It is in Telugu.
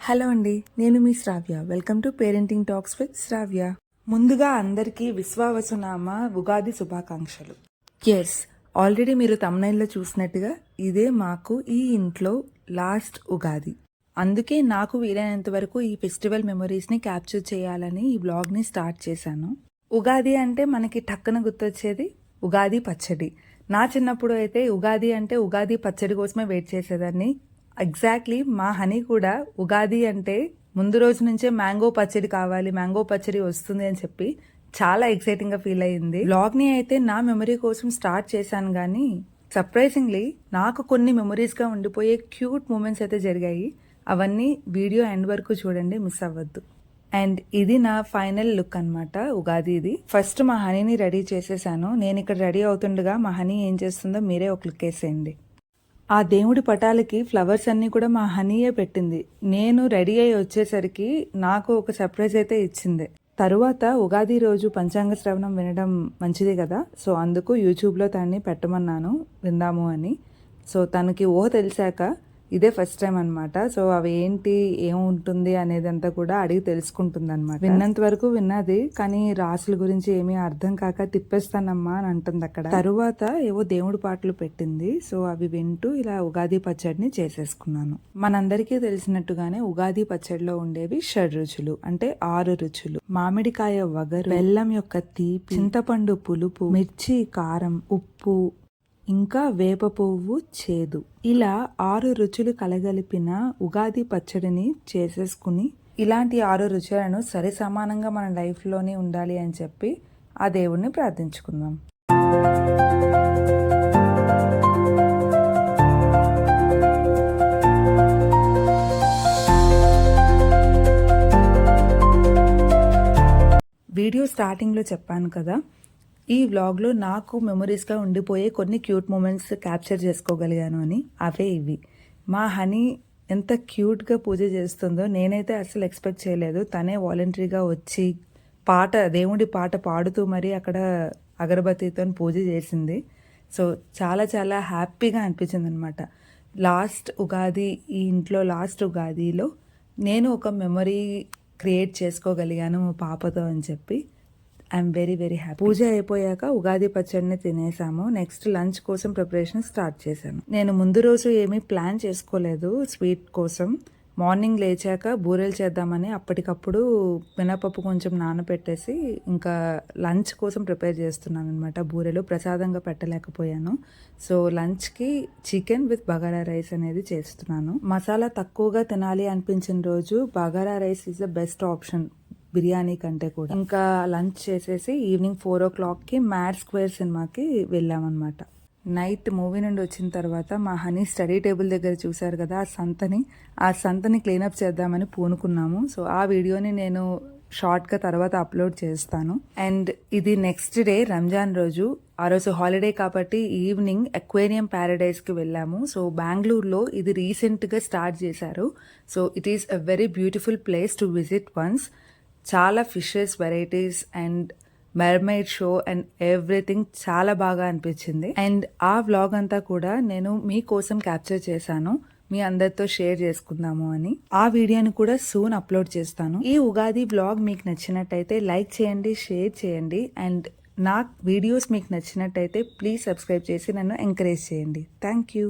హలో అండి, నేను మీ Shravya. Welcome to parenting talks with Shravya. ముందుగా అందరికీ విశ్వావసునామ ఉగాది శుభాకాంక్షలు. ఎస్, ఆల్రెడీ మీరు తమ్నైల్లో చూసినట్టుగా ఇదే మాకు ఈ ఇంట్లో లాస్ట్ ఉగాది. అందుకే నాకు వీలైనంత వరకు ఈ ఫెస్టివల్ మెమరీస్ని క్యాప్చర్ చేయాలని ఈ బ్లాగ్ని స్టార్ట్ చేశాను. ఉగాది అంటే మనకి టక్కున గుర్తొచ్చేది ఉగాది పచ్చడి. నా చిన్నప్పుడు అయితే ఉగాది అంటే ఉగాది పచ్చడి కోసమే వెయిట్ చేసేదాన్ని. ఎగ్జాక్ట్లీ మా హనీ కూడా ఉగాది అంటే ముందు రోజు నుంచే మ్యాంగో పచ్చడి కావాలి, మ్యాంగో పచ్చడి వస్తుంది అని చెప్పి చాలా ఎక్సైటింగ్గా ఫీల్ అయ్యింది. బ్లాగ్ని అయితే నా మెమరీ కోసం స్టార్ట్ చేశాను, కానీ సర్ప్రైజింగ్లీ నాకు కొన్ని మెమరీస్గా ఉండిపోయే క్యూట్ మూమెంట్స్ అయితే జరిగాయి. అవన్నీ వీడియో ఎండ్ వరకు చూడండి, మిస్ అవ్వద్దు. అండ్ ఇది నా ఫైనల్ లుక్ అనమాట ఉగాది. ఇది ఫస్ట్ మా హనీని రెడీ చేసేసాను. నేను ఇక్కడ రెడీ అవుతుండగా మా హనీ ఏం చేస్తుందో మీరే ఒక లుక్ వేసేయండి. ఆ దేవుడి పటాలకి ఫ్లవర్స్ అన్నీ కూడా మా హనీయే పెట్టింది. నేను రెడీ అయ్యి వచ్చేసరికి నాకు ఒక సర్ప్రైజ్ అయితే ఇచ్చింది. తరువాత ఉగాది రోజు పంచాంగ శ్రవణం వినడం మంచిది కదా, సో అందుకు యూట్యూబ్లో తనని పెట్టమన్నాను విందాము అని. సో తనకి తెలిసాక ఇదే ఫస్ట్ టైం అనమాట. సో అవి ఏంటి, ఏముంటుంది అనేది అంతా కూడా అడిగి తెలుసుకుంటుంది అనమాట. విన్నంత వరకు విన్నది, కానీ రాసుల గురించి ఏమీ అర్థం కాక తిప్పేస్తానమ్మా అని అంటుంది అక్కడ. తరువాత ఏవో దేవుడి పాటలు పెట్టింది. సో అవి వింటూ ఇలా ఉగాది పచ్చడిని చేసేసుకున్నాను. మనందరికీ తెలిసినట్టుగానే ఉగాది పచ్చడిలో ఉండేవి 6 రుచులు, అంటే 6 రుచులు. మామిడికాయ వగరు, బెల్లం యొక్క తీపి, చింతపండు పులుపు, మిర్చి కారం, ఉప్పు, ఇంకా వేప పువ్వు చేదు, ఇలా 6 రుచులు కలగలిపిన ఉగాది పచ్చడిని చేసేసుకుని ఇలాంటి 6 రుచులను సరి సమానంగా మన లైఫ్లోనే ఉండాలి అని చెప్పి ఆ దేవుణ్ణి ప్రార్థించుకుందాం. వీడియో స్టార్టింగ్లో చెప్పాను కదా, ఈ వ్లాగ్లో నాకు మెమరీస్గా ఉండిపోయే కొన్ని క్యూట్ మూమెంట్స్ క్యాప్చర్ చేసుకోగలిగాను అని. అవే ఇవి. మా హనీ ఎంత క్యూట్గా పూజ చేస్తుందో నేనైతే అసలు ఎక్స్పెక్ట్ చేయలేదు. తనే వాలంటరీగా వచ్చి దేవుడి పాట పాడుతూ మరి అక్కడ అగరబత్తితో పూజ చేసింది. సో చాలా చాలా హ్యాపీగా అనిపించింది అనమాట. లాస్ట్ ఉగాది, ఈ ఇంట్లో లాస్ట్ ఉగాదిలో నేను ఒక మెమరీ క్రియేట్ చేసుకోగలిగాను మా పాపతో అని చెప్పి ఐఎమ్ వెరీ వెరీ హ్యాపీ. పూజ అయిపోయాక ఉగాది పచ్చడిని తినేసాము. నెక్స్ట్ లంచ్ కోసం ప్రిపరేషన్ స్టార్ట్ చేశాను. నేను ముందు రోజు ఏమీ ప్లాన్ చేసుకోలేదు స్వీట్ కోసం. మార్నింగ్ లేచాక బూరెలు చేద్దామని అప్పటికప్పుడు మినపప్పు కొంచెం నానబెట్టేసి ఇంకా లంచ్ కోసం ప్రిపేర్ చేస్తున్నాను అనమాట. బూరెలు ప్రసాదంగా పెట్టలేకపోయాను. సో లంచ్కి చికెన్ విత్ బగారా రైస్ అనేది చేస్తున్నాను. మసాలా తక్కువగా తినాలి అనిపించిన రోజు bagara rice is the best option biryani కంటే కూడా. ఇంకా లంచ్ చేసేసి ఈవినింగ్ 4 o'clockకి మ్యాడ్ స్క్వేర్ సినిమాకి వెళ్ళామన్నమాట. నైట్ మూవీ నుండి వచ్చిన తర్వాత మా హనీ స్టడీ టేబుల్ దగ్గర చూశారు కదా ఆ సంతని క్లీనప్ చేద్దామని పూనుకున్నాము. సో ఆ వీడియోని నేను షార్ట్గా తర్వాత అప్లోడ్ చేస్తాను. అండ్ ఇది నెక్స్ట్ డే రంజాన్ రోజు. ఆ రోజు హాలిడే కాబట్టి ఈవినింగ్ అక్వేరియం ప్యారడైజ్కి వెళ్ళాము. సో బెంగళూరులో ఇది రీసెంట్గా స్టార్ట్ చేశారు. So it is a very beautiful place to visit once. చాలా fishes varieties and mermaid show and everything చాలా బాగా అనిపించింది. అండ్ ఆ వ్లాగ్ అంతా కూడా నేను మీకోసం క్యాప్చర్ చేశాను, మీ అందరితో షేర్ చేసుకుందాము అని. ఆ వీడియోని కూడా సూన్ అప్లోడ్ చేస్తాను. ఈ ఉగాది వ్లాగ్ మీకు నచ్చినట్టయితే లైక్ చేయండి, షేర్ చేయండి. అండ్ నా వీడియోస్ మీకు నచ్చినట్టయితే ప్లీజ్ సబ్స్క్రైబ్ చేసి నన్ను ఎంకరేజ్ చేయండి. Thank you.